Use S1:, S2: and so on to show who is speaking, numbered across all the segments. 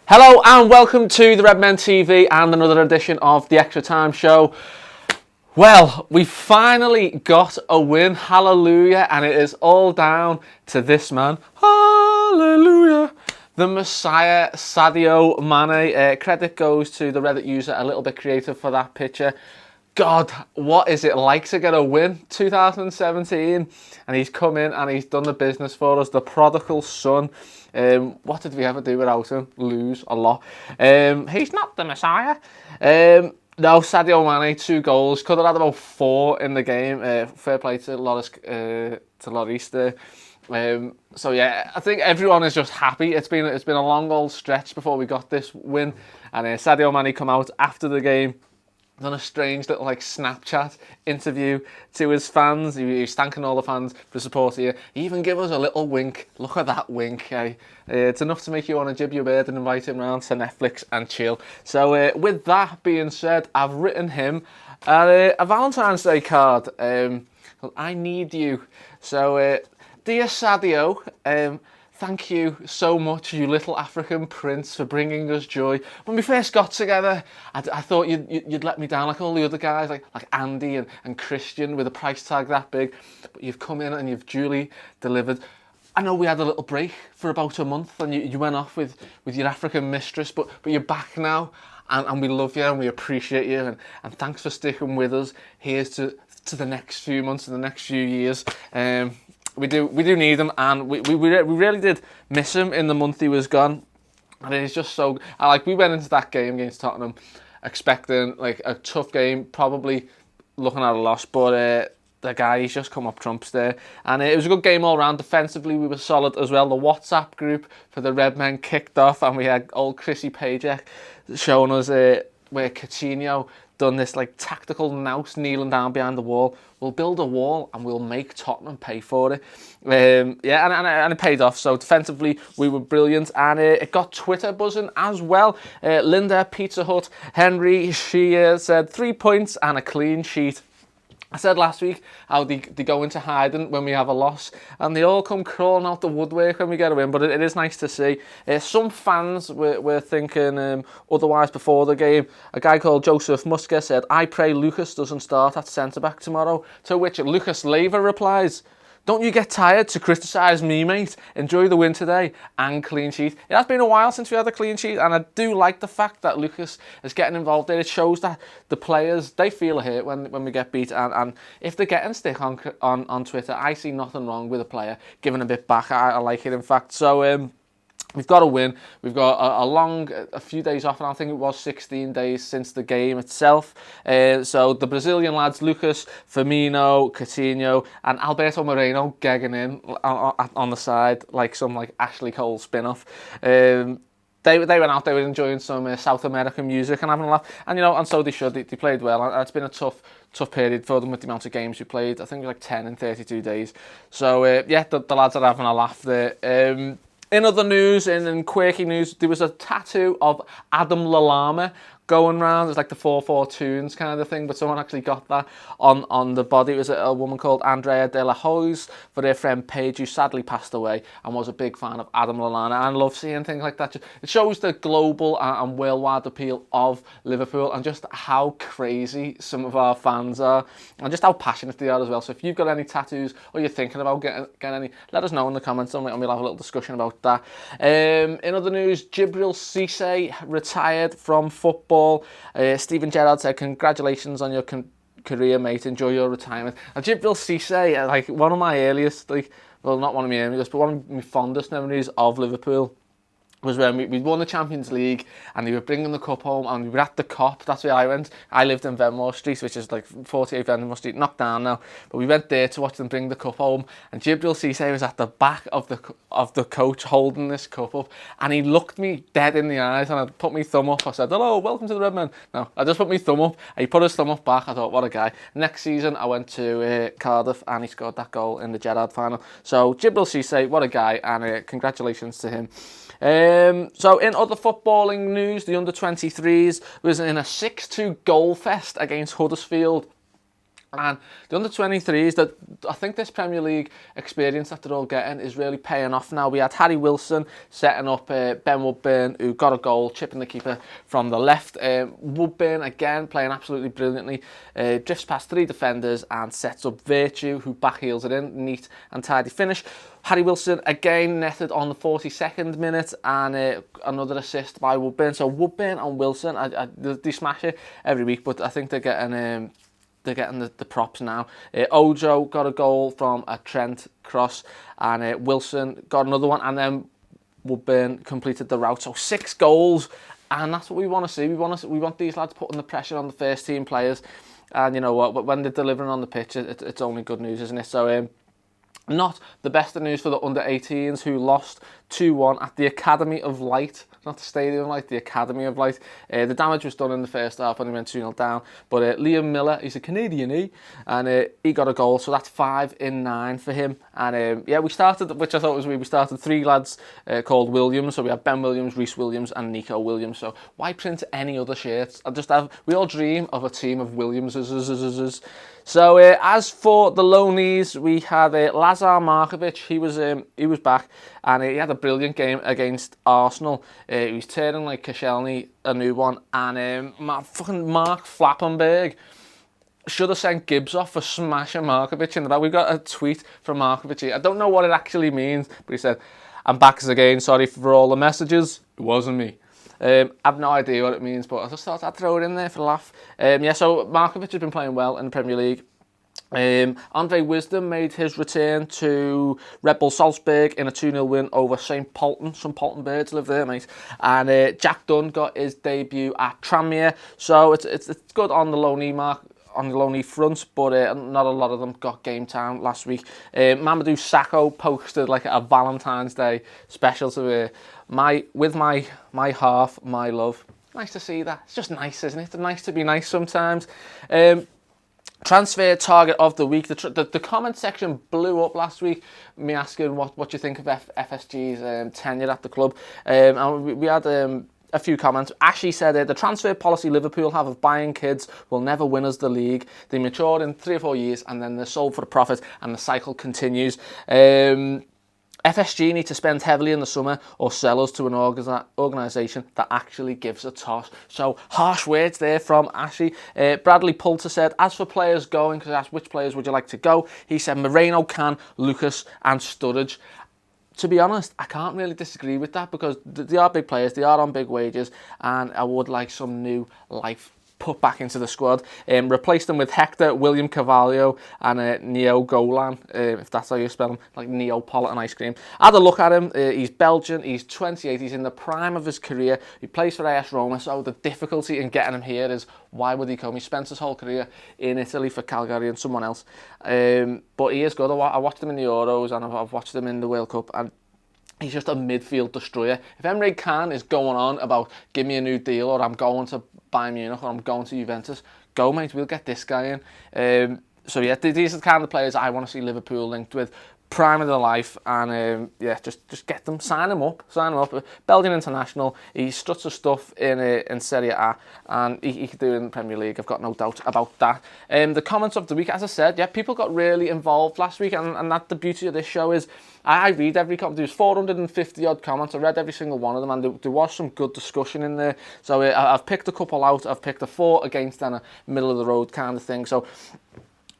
S1: Hello and welcome to the Redmen TV and another edition of the Extra Time Show. Well, we finally got a win, hallelujah, and it is all down to this man, hallelujah, the Messiah, Sadio Mane. Credit goes to the Reddit user, a little bit creative for that picture. God, what is it like to get a win? 2017, and he's come in and he's done the business for us, the prodigal son. What did we ever do without him? Lose a lot. He's not the Messiah. No, Sadio Mane, 2 goals. Could have had about 4 in the game. Fair play to Lloris there. So yeah, I think everyone is just happy. It's been a long old stretch before we got this win, and Sadio Mane come out after the game, done a strange little Snapchat interview to his fans. He's thanking all the fans for support here. He even gave us a little wink. Look at that wink, eh? It's enough to make you want to jib your bird and invite him round to Netflix and chill. So with that being said, I've written him a Valentine's Day card. I need you. So dear Sadio, thank you so much, you little African prince, for bringing us joy. When we first got together, I thought you'd let me down like all the other guys, like Andy and Christian, with a price tag that big. But you've come in and you've duly delivered. I know we had a little break for about a month, and you went off with your African mistress, but you're back now, and we love you and we appreciate you, and thanks for sticking with us. Here's to the next few months and the next few years. We do need him, and we really did miss him in the month he was gone. And it's just so, we went into that game against Tottenham expecting a tough game, probably looking at a loss, but the guy, he's just come up trumps there. And it was a good game all round. Defensively, we were solid as well. The WhatsApp group for the Redmen kicked off, and we had old Chrissy Pajek showing us where Coutinho done this tactical nous kneeling down behind the wall. We'll build a wall and we'll make Tottenham pay for it. And it paid off. So defensively we were brilliant, and it got Twitter buzzing as well. Linda, Pizza Hut, Henry, she said 3 points and a clean sheet. I said last week how they go into hiding when we have a loss, and they all come crawling out the woodwork when we get a win, but it is nice to see. Some fans were thinking otherwise before the game. A guy called Joseph Musker said, "I pray Lucas doesn't start at centre-back tomorrow," to which Lucas Leiva replies, "Don't you get tired to criticise me, mate? Enjoy the win today and clean sheet." It has been a while since we had a clean sheet, and I do like the fact that Lucas is getting involved there. It shows that the players, they feel a hurt when we get beat, and if they're getting stick on Twitter, I see nothing wrong with a player giving a bit back. I like it, in fact. So we've got a win. We've got a few days off, and I think it was 16 days since the game itself. So the Brazilian lads, Lucas, Firmino, Coutinho, and Alberto Moreno gegging in on the side like some Ashley Cole spin-off. They went out, they were enjoying some South American music and having a laugh, and so they should. They played well, and it's been a tough period for them with the amount of games we played. I think it was 10 in 32 days. So yeah, the lads are having a laugh there. In other news, in quirky news, there was a tattoo of Adam Lallana going around. It's like the 4-4 tunes kind of thing, but someone actually got that on the body. It was a woman called Andrea De La Hoz for their friend Paige, who sadly passed away and was a big fan of Adam Lallana. And I love seeing things like that. It shows the global and worldwide appeal of Liverpool, and just how crazy some of our fans are, and just how passionate they are as well. So if you've got any tattoos, or you're thinking about getting any, let us know in the comments, and we'll have a little discussion about that. In other news, Djibril Cissé retired from football. Steven Gerrard said, "Congratulations on your career, mate. Enjoy your retirement." And Djibril Cissé, one of my earliest, well, not one of my earliest, but one of my fondest memories of Liverpool was when we won the Champions League, and they were bringing the cup home, and we were at the Cop. That's where I went. I lived in Venmore Street, which is 48 Venmore Street, knocked down now. But we went there to watch them bring the cup home, and Djibril Cissé was at the back of the coach holding this cup up, and he looked me dead in the eyes, and I put my thumb up. I said, "Hello, welcome to the Redmen." No, I just put my thumb up, and he put his thumb up back. I thought, what a guy. Next season, I went to Cardiff, and he scored that goal in the Gerrard final. So Djibril Cissé, what a guy, and congratulations to him. So in other footballing news, the under-23s was in a 6-2 goal fest against Huddersfield. And the under-23s, that I think this Premier League experience that they're all getting is really paying off now. We had Harry Wilson setting up Ben Woodburn, who got a goal, chipping the keeper from the left. Woodburn, again, playing absolutely brilliantly. Drifts past 3 defenders and sets up Virtue, who backheels it in. Neat and tidy finish. Harry Wilson, again, netted on the 42nd minute, and another assist by Woodburn. So Woodburn and Wilson, they smash it every week, but I think they're getting... They're getting the props now. Ojo got a goal from a Trent cross, and Wilson got another one, and then Woodburn completed the route. So 6 goals, and that's what we want to see. We want these lads putting the pressure on the first team players, and you know what? When they're delivering on the pitch, it's only good news, isn't it? So not the best of news for the under-18s, who lost 2-1 at the Academy of Light. Not the Stadium of Light, the Academy of Light. The damage was done in the first half when he went 2-0 down. But Liam Miller, he's a Canadian, and he got a goal, so that's 5 in 9 for him. And yeah, we started, which I thought was weird, we started 3 lads called Williams. So we have Ben Williams, Reece Williams, and Nico Williams. So why print any other shirts? We all dream of a team of Williamses. So as for the loanees, we had Lazar Markovic. He was back, and he had a brilliant game against Arsenal. He was turning like Koscielny a new one, and fucking Mark Flappenberg should have sent Gibbs off for smashing Markovic in the back. We got a tweet from Markovic. I don't know what it actually means, but he said, "I'm back again. Sorry for all the messages. It wasn't me." I have no idea what it means, but I just thought I'd throw it in there for a laugh. Yeah, so Markovic has been playing well in the Premier League. Andre Wisdom made his return to Red Bull Salzburg in a 2-0 win over St. Polten. Some Polten birds live there, mate. And Jack Dunn got his debut at Tranmere. So it's good on the loanee front, but not a lot of them got game time last week. Mamadou Sakho posted like a Valentine's Day special to my half, my love. Nice to see that. It's just nice, isn't it? It's nice to be nice sometimes. Transfer target of the week. The comment section blew up last week, me asking what you think of FSG's tenure at the club. And we had a few comments. Ashley said, the transfer policy Liverpool have of buying kids will never win us the league. They mature in 3 or 4 years and then they're sold for a profit and the cycle continues. FSG need to spend heavily in the summer or sell us to an organisation that actually gives a toss. So harsh words there from Ashley. Bradley Poulter said, as for players going, because I asked which players would you like to go, he said Moreno, Can, Lucas and Sturridge. To be honest, I can't really disagree with that because they are big players, they are on big wages, and I would like some new life put back into the squad. Replaced them with Hector, William Carvalho and Neo Golan, if that's how you spell him, like Neapolitan ice cream. I had a look at him. He's Belgian, he's 28, he's in the prime of his career. He plays for AS Roma, so the difficulty in getting him here is why would he come? He spent his whole career in Italy for Cagliari and someone else. But he is good. I watched him in the Euros and I've watched him in the World Cup, and he's just a midfield destroyer. If Emre Can is going on about give me a new deal or I'm going to Bayern Munich or I'm going to Juventus, go mate, we'll get this guy in. So yeah, these are the kind of players I want to see Liverpool linked with. Prime of their life, and yeah, just get them, sign them up. Belgian international, he struts his stuff in Serie A, and he could do it in the Premier League. I've got no doubt about that. The comments of the week, as I said, yeah, people got really involved last week, and that the beauty of this show is I read every comment. There's 450 odd comments. I read every single one of them, and there was some good discussion in there. So I've picked a couple out. I've picked a for, against, and a middle of the road kind of thing. So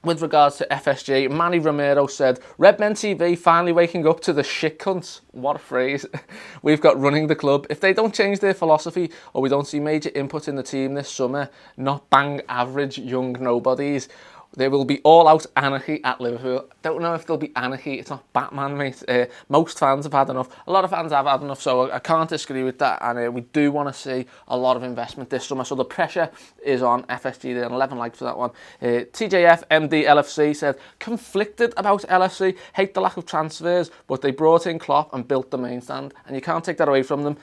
S1: with regards to FSG, Manny Romero said, Redmen TV finally waking up to the shit cunts. What a phrase. We've got running the club. If they don't change their philosophy or we don't see major input in the team this summer, not bang average young nobodies, there will be all-out anarchy at Liverpool. Don't know if there'll be anarchy. It's not Batman, mate. Most fans have had enough. A lot of fans have had enough, so I can't disagree with that. And we do want to see a lot of investment this summer. So the pressure is on FSG. They're 11 likes for that one. TJF MD LFC said, conflicted about LFC. Hate the lack of transfers, but they brought in Klopp and built the main stand. And you can't take that away from them.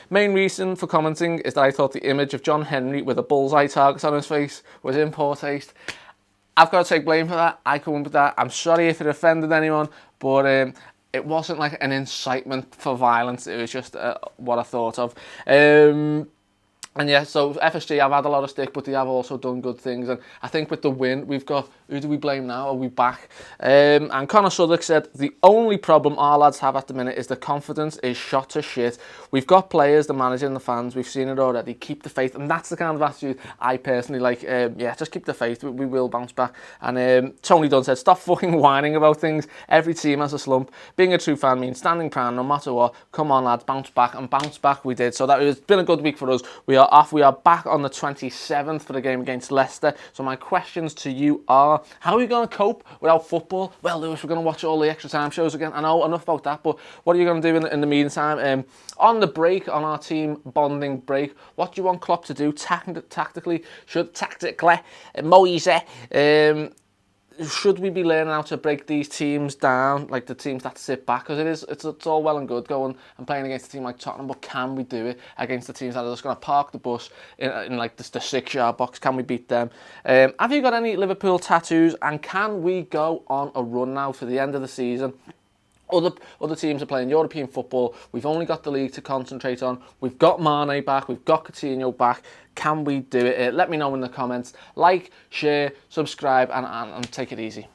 S1: Main reason for commenting is that I thought the image of John Henry with a bullseye target on his face was in poor taste. I've got to take blame for that. I come up with that. I'm sorry if it offended anyone, but it wasn't like an incitement for violence. It was just what I thought of. And yeah, so FSG have had a lot of stick, but they have also done good things. And I think with the win, we've got, who do we blame now? Are we back? And Connor Suddock said, the only problem our lads have at the minute is the confidence is shot to shit. We've got players, the manager and the fans, we've seen it already. Keep the faith. And that's the kind of attitude I personally like. Yeah, just keep the faith. We will bounce back. And Tony Dunn said, stop fucking whining about things. Every team has a slump. Being a true fan means standing proud no matter what. Come on, lads, bounce back. And bounce back we did. So that has been a good week for us. We are off. We are back on the 27th for the game against Leicester. So my questions to you are, how are you going to cope without football? Well, Lewis, we're going to watch all the extra time shows again. I know enough about that, but what are you going to do in the meantime? On the break, on our team bonding break, what do you want Klopp to do tactically? Moise, should we be learning how to break these teams down, like the teams that sit back? Because it's all well and good going and playing against a team like Tottenham, but can we do it against the teams that are just going to park the bus in like the 6-yard box? Can we beat them? Have you got any Liverpool tattoos? And can we go on a run now for the end of the season? Other teams are playing European football. We've only got the league to concentrate on. We've got Mane back. We've got Coutinho back. Can we do it? Let me know in the comments. Like, share, subscribe, and take it easy.